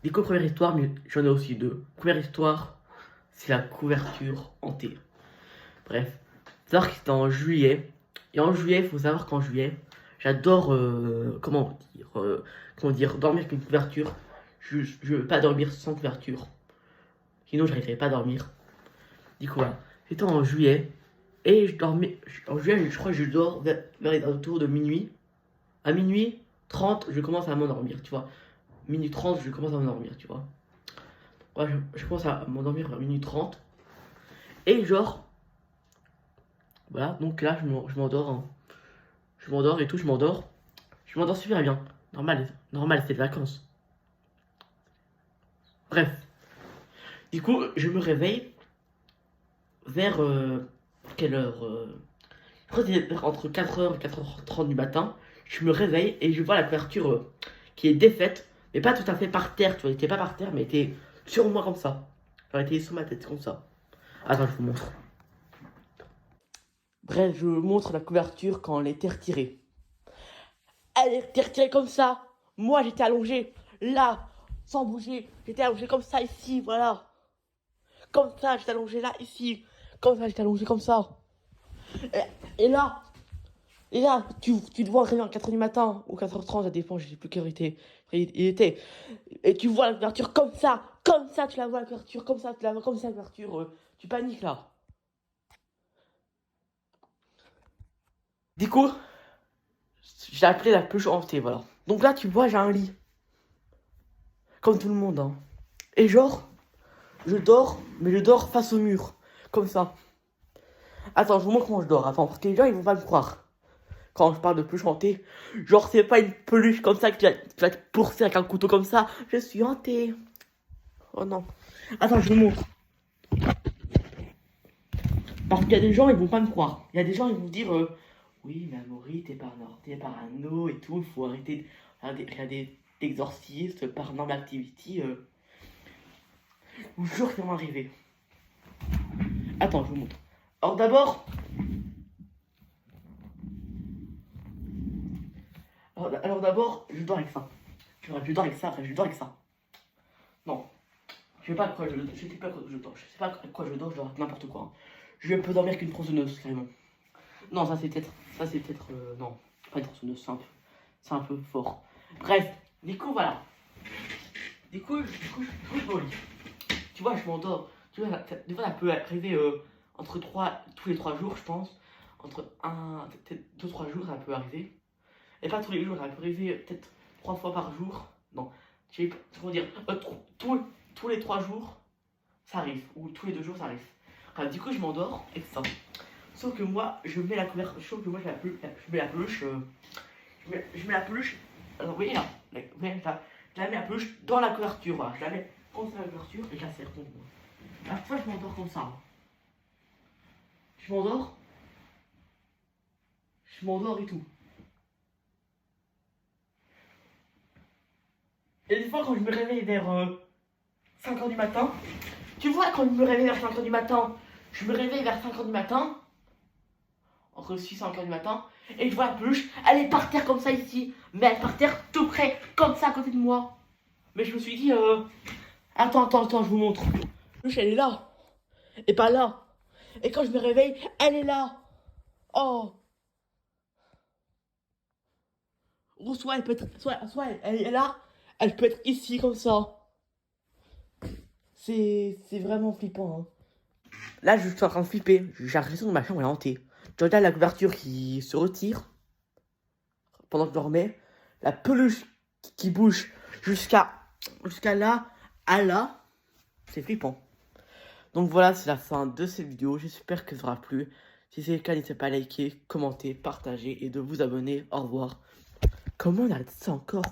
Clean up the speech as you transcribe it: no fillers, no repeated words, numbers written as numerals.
Du coup, première histoire, mais j'en ai aussi deux. Première histoire, c'est la couverture hantée. Bref, faut savoir que c'était en juillet. Et en juillet, il faut savoir qu'en juillet, j'adore, comment dire, dormir avec une couverture. Je veux pas dormir sans couverture. Sinon, je n'arriverai pas à dormir. Du coup, voilà. C'était en juillet. Et je dormais, en juillet, je crois que je dors vers les alentours de minuit. À minuit 30, je commence à m'endormir, tu vois. Minuit 30, je commence à m'endormir, tu vois. Ouais, je commence à m'endormir vers minuit 30. Et genre, voilà, donc là, je m'endors, hein. Je m'endors et tout, je m'endors. Je m'endors super bien. Normal, normal, c'est des vacances. Bref. Du coup, je me réveille vers quelle heure je crois que c'est entre 4h et 4h30 du matin. Je me réveille et je vois la couverture qui est défaite, mais pas tout à fait par terre, tu vois. Elle était pas par terre, mais elle était sur moi comme ça. Elle était sur ma tête comme ça. Attends, je vous montre. Bref, je vous montre la couverture quand elle était retirée. Elle était retirée comme ça. Moi, j'étais allongé là, sans bouger. J'étais allongé comme ça ici, voilà. Comme ça, j'étais allongé là, ici. Comme ça, j'étais allongé comme ça. Et là, tu te vois réveiller à 4h du matin ou 4h30, ça dépend, je sais plus quelle heure il était. Et tu vois la couverture comme ça, tu la vois la couverture, comme ça, tu la vois comme ça la couverture. Tu paniques là. Du coup, j'ai appelé la peluche hantée, voilà. Donc là, tu vois, j'ai un lit. Comme tout le monde, hein. Et genre, je dors, mais je dors face au mur. Comme ça. Attends, je vous montre comment je dors. Attends, parce que les gens, ils vont pas me croire. Quand je parle de peluche hantée, genre, c'est pas une peluche comme ça que tu vas te pourcer avec un couteau comme ça. Je suis hanté. Oh non. Attends, je vous montre. Parce qu'il y a des gens, ils vont pas me croire. Il y a des gens, ils vont dire oui, mais Amaury, t'es parano et tout. Il faut arrêter de regarder d'exorcistes, Paranormal Activity. Je vous jure que ça va arriver. Attends, je vous montre. Alors d'abord, je dors avec ça. Je dors avec ça, après je dors avec ça. Non, je sais pas à quoi je sais pas à quoi je dors. Je sais pas à quoi je dors avec n'importe quoi, hein. Je peux dormir qu'une tronçonneuse, carrément. Non, non, pas une tronçonneuse, c'est un peu fort. Bref, du coup, voilà. Du coup, je vais au lit. Tu vois, je m'endors. Tu vois, des fois, ça peut arriver entre 3, tous les 3 jours, je pense. Entre peut-être 2-3 jours, ça peut arriver. Et pas tous les jours, ça peut arriver peut-être 3 fois par jour. Non, je sais pas comment dire. Tous les 3 jours, ça arrive. Ou tous les 2 jours, ça arrive. Enfin, du coup, je m'endors et ça. Sauf que moi, je mets la couverture. Sauf que moi, je mets la peluche. Je mets la peluche. Alors, vous voyez là, je la mets la peluche dans la couverture. Voilà. Je la mets contre la couverture et je la serre contre moi. À chaque fois, je m'endors comme ça. Je m'endors. Je m'endors et tout. Et des fois, quand je me réveille vers 5h du matin, tu vois, quand je me réveille vers 5h du matin, je me réveille vers 5h du matin, entre 6 et 5h du matin, et je vois la peluche, elle est par terre comme ça ici, mais elle est par terre tout près, comme ça à côté de moi. Mais je me suis dit, attends, je vous montre. La peluche, elle est là, et pas là. Et quand je me réveille, elle est là. Oh. Ou soit elle peut être, soit elle est là, elle peut être ici comme ça. C'est vraiment flippant, hein. Là, je suis en train de flipper. J'ai l'impression que ma chambre est hantée. Tu regardes la couverture qui se retire pendant que je dormais. La peluche qui bouge jusqu'à là, à là. C'est flippant. Donc voilà, c'est la fin de cette vidéo. J'espère que ça vous aura plu. Si c'est le cas, n'hésitez pas à liker, commenter, partager et de vous abonner. Au revoir. Comment on arrête ça encore?